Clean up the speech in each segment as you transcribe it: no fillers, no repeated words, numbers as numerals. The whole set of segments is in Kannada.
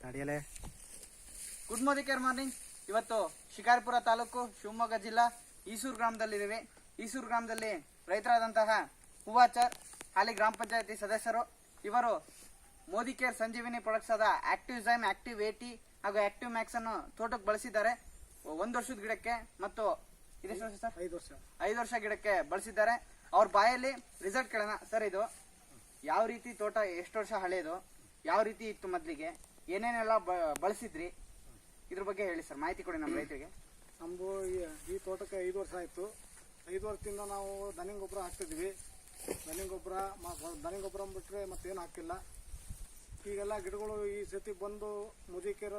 ನಡೆಯಲೇ. Good morning. ಇವತ್ತು ಶಿಕಾರಿಪುರ ತಾಲೂಕು ಶಿವಮೊಗ್ಗ ಜಿಲ್ಲಾ ಈಸೂರು ಗ್ರಾಮದಲ್ಲಿದ್ದೀವಿ. ಈಸೂರು ಗ್ರಾಮದಲ್ಲಿ ರೈತರಾದಂತಹ ಹೂವಾಚಾರ್, ಹಾಲಿ ಗ್ರಾಮ ಪಂಚಾಯತಿ ಸದಸ್ಯರು. ಇವರು ಮೋದಿ ಕೇರ್ ಸಂಜೀವಿನಿ ಪ್ರಾಡಕ್ಟ್ಸ್ ಆದ ಆಕ್ಟಿವ್ ಝೈಮ್, ಆಕ್ಟಿವ್ 80 ಹಾಗೂ ಆಕ್ಟಿವ್ ಮ್ಯಾಕ್ಸ್ ಅನ್ನು ತೋಟಕ್ಕೆ ಬಳಸಿದ್ದಾರೆ. 1 ವರ್ಷದ ಗಿಡಕ್ಕೆ ಮತ್ತು 5 ವರ್ಷ ಗಿಡಕ್ಕೆ ಬಳಸಿದ್ದಾರೆ. ಅವ್ರ ಬಾಯಲ್ಲಿ ರಿಸಲ್ಟ್ ಕೇಳೋಣ. ಸರ್, ಇದು ಯಾವ ರೀತಿ ತೋಟ, ಎಷ್ಟು ವರ್ಷ ಹಳೆಯದು, ಯಾವ ರೀತಿ ಇತ್ತು ಮೊದಲಿಗೆ, ಏನೇನೆಲ್ಲ ಬಳಸಿದ್ರಿ, ಇದ್ರ ಬಗ್ಗೆ ಹೇಳಿ ಸರ್, ಮಾಹಿತಿ ಕೊಡಿ ನಮ್ಮ ರೈತರಿಗೆ. ನಮ್ದು ಈ ತೋಟಕ್ಕೆ 5 ವರ್ಷ ಆಯ್ತು. 5 ವರ್ಷದಿಂದ ನಾವು ದನಿಂಗ್ ಗೊಬ್ಬರ ಹಾಕ್ತಿದ್ವಿ. ದನಿಂಗ್ ಗೊಬ್ಬರ ಬಿಟ್ರೆ ಮತ್ತೇನು ಹಾಕಿಲ್ಲ. ಈಗೆಲ್ಲ ಗಿಡಗಳು ಈ ಸತಿ ಬಂದು ಮೋದಿಕೇರ್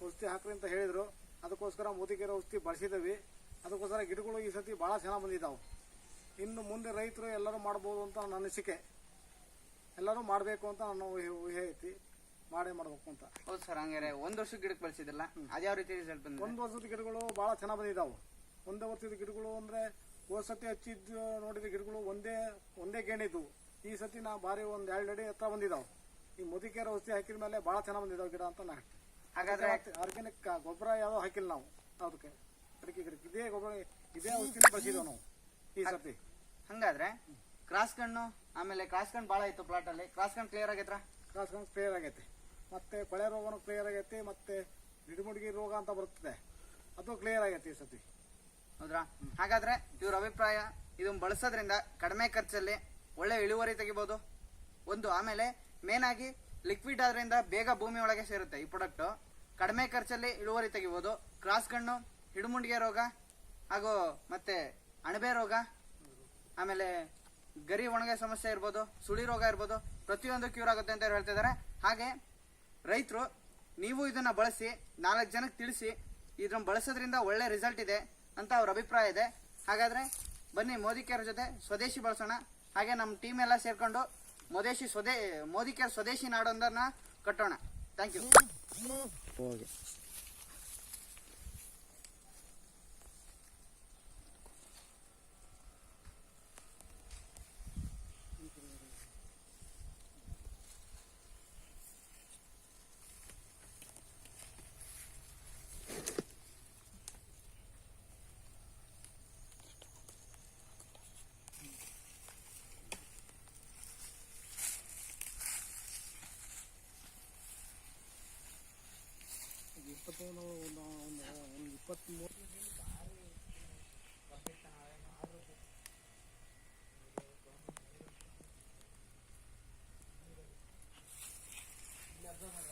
ಔಷಧಿ ಹಾಕ್ರಿ ಅಂತ ಹೇಳಿದ್ರು. ಅದಕ್ಕೋಸ್ಕರ ಮೋದಿಕೇರ್ ಔಷಧಿ ಬಳಸಿದವಿ. ಅದಕ್ಕೋಸ್ಕರ ಗಿಡಗಳು ಈ ಸತಿ ಭಾಳ ಚೆನ್ನಾಗಿ ಬಂದಿದ್ದಾವೆ. ಇನ್ನು ಮುಂದೆ ರೈತರು ಎಲ್ಲರೂ ಮಾಡ್ಬೋದು ಅಂತ ನನ್ನ ಅನಿಸಿಕೆ. ಎಲ್ಲರೂ ಮಾಡಬೇಕು ಅಂತ ನನ್ನ ಊಹೆ ಐತಿ. ಮಾಡಬೇಕು ಅಂತ. ಹೌದು ಸರ್, ಹಂಗಾರೆ 1 ವರ್ಷದ ಗಿಡಕ್ಕೆ ಬಳಸಿದ್ರಲ್ಲ, ಅದ್ಯಾವ ರೀತಿ ರಿಸಲ್ಟ್ ಬಂದಿದೆ? 1 ವರ್ಷದ ಗಿಡಗಳು ಭಾಳ ಚೆನ್ನಾಗಿ ಬಂದಿದ್ದಾವೆ. 1 ವರ್ಷದ ಗಿಡಗಳು ಅಂದ್ರೆ ಹೋದ ಸತಿ ಹಚ್ಚಿದ್ದು ನೋಡಿದ ಗಿಡಗಳು ಒಂದೇ ಗೇಣಿದ್ವು. ಈ ಸತಿ ನಾ ಭಾರಿ 1-2 ಅಡಿ ಹತ್ರ ಬಂದಿದ್ದಾವೆ. ಈ ಮೋದಿಕೇರ್ ಔಷಧಿ ಹಾಕಿದ ಮೇಲೆ ಭಾಳ ಚೆನ್ನಾಗಿ ಬಂದಿದ್ದಾವೆ ಗಿಡ ಅಂತ ನಾ ಹೇಳ್ತೀನಿ. ಹಾಗಾದ್ರೆ ಆರ್ಗ್ಯಾನಿಕ್ ಗೊಬ್ಬರ ಯಾವುದೋ ಹಾಕಿಲ್ಲ ನಾವು. ಅದಕ್ಕೆ ಗಿಡಕ್ಕೆ ಇದೇ ಗೊಬ್ಬರ, ಇದೇ ಔಷಧಿನ ಬಳಸಿದ್ದೇವೆ ನಾವು ಈ ಸತಿ. ಹಂಗಾದ್ರೆ ಕ್ರಾಸ್ ಕಣ್ಣು, ಆಮೇಲೆ ಕ್ರಾಸ್ ಕಣ್ಣು ಭಾಳ ಇತ್ತು ಪ್ಲಾಟ್ ಅಲ್ಲಿ. ಕ್ರಾಸ್ ಕಣ್ಣು ಕ್ಲಿಯರ್ ಆಗೈತ್ರ? ಕ್ರಾಸ್ ಕಣ್ಣು ಕ್ಲಿಯರ್ ಆಗೈತೆ. ಮತ್ತೆ ಕೊಳೆ ರೋಗನೂ ಕ್ಲಿಯರ್ ಆಗೈತಿ. ಮತ್ತೆ ಗಿಡಮುಡಿಗೆ ರೋಗ ಅಂತ ಬರ್ತದೆ, ಅದು ಕ್ಲಿಯರ್ ಆಗೈತಿ ಈ ಸತಿ. ಹೌದ್ರಾ? ಹಾಗಾದ್ರೆ ಇವ್ರ ಅಭಿಪ್ರಾಯ, ಇದನ್ನ ಬಳಸೋದ್ರಿಂದ ಕಡಿಮೆ ಖರ್ಚಲ್ಲಿ ಒಳ್ಳೆ ಇಳುವರಿ ತೆಗಿಬಹುದು ಒಂದು. ಆಮೇಲೆ ಮೇನ್ ಆಗಿ ಲಿಕ್ವಿಡ್ ಆದ್ರಿಂದ ಬೇಗ ಭೂಮಿ ಒಳಗೆ ಸೇರುತ್ತೆ ಈ ಪ್ರಾಡಕ್ಟ್. ಕಡಿಮೆ ಖರ್ಚಲ್ಲಿ ಇಳುವರಿ ತೆಗಿಬಹುದು. ಕ್ರಾಸ್ ಕಣ್ಣು, ಹಿಡುಮುಂಡಿಗೆ ರೋಗ ಹಾಗೂ ಮತ್ತೆ ಅಣಬೆ ರೋಗ, ಆಮೇಲೆ ಗರಿ ಒಣಗೆ ಸಮಸ್ಯೆ ಇರ್ಬೋದು, ಸುಳಿ ರೋಗ ಇರ್ಬೋದು, ಪ್ರತಿಯೊಂದು ಕ್ಯೂರ್ ಆಗುತ್ತೆ ಅಂತ ಹೇಳ್ತಿದ್ದಾರೆ. ಹಾಗೆ ರೈತರು ನೀವು ಇದನ್ನ ಬಳಸಿ 4 ಜನಕ್ಕೆ ತಿಳಿಸಿ, ಇದನ್ನ ಬಳಸೋದ್ರಿಂದ ಒಳ್ಳೆ ರಿಸಲ್ಟ್ ಇದೆ ಅಂತ ಅವ್ರ ಅಭಿಪ್ರಾಯ ಇದೆ. ಹಾಗಾದ್ರೆ ಬನ್ನಿ ಮೋದಿ ಕೇರ್ ಜೊತೆ ಸ್ವದೇಶಿ ಬಳಸೋಣ. ಹಾಗೆ ನಮ್ಮ ಟೀಮ್ ಎಲ್ಲ ಸೇರ್ಕೊಂಡು ಮೋದಿ ಕೇರ್ ಸ್ವದೇಶಿ ನಾಡೊಂದನ್ನ ಕಟ್ಟೋಣ. Thank you. ಒಂದು 23 ಇಲ್ಲ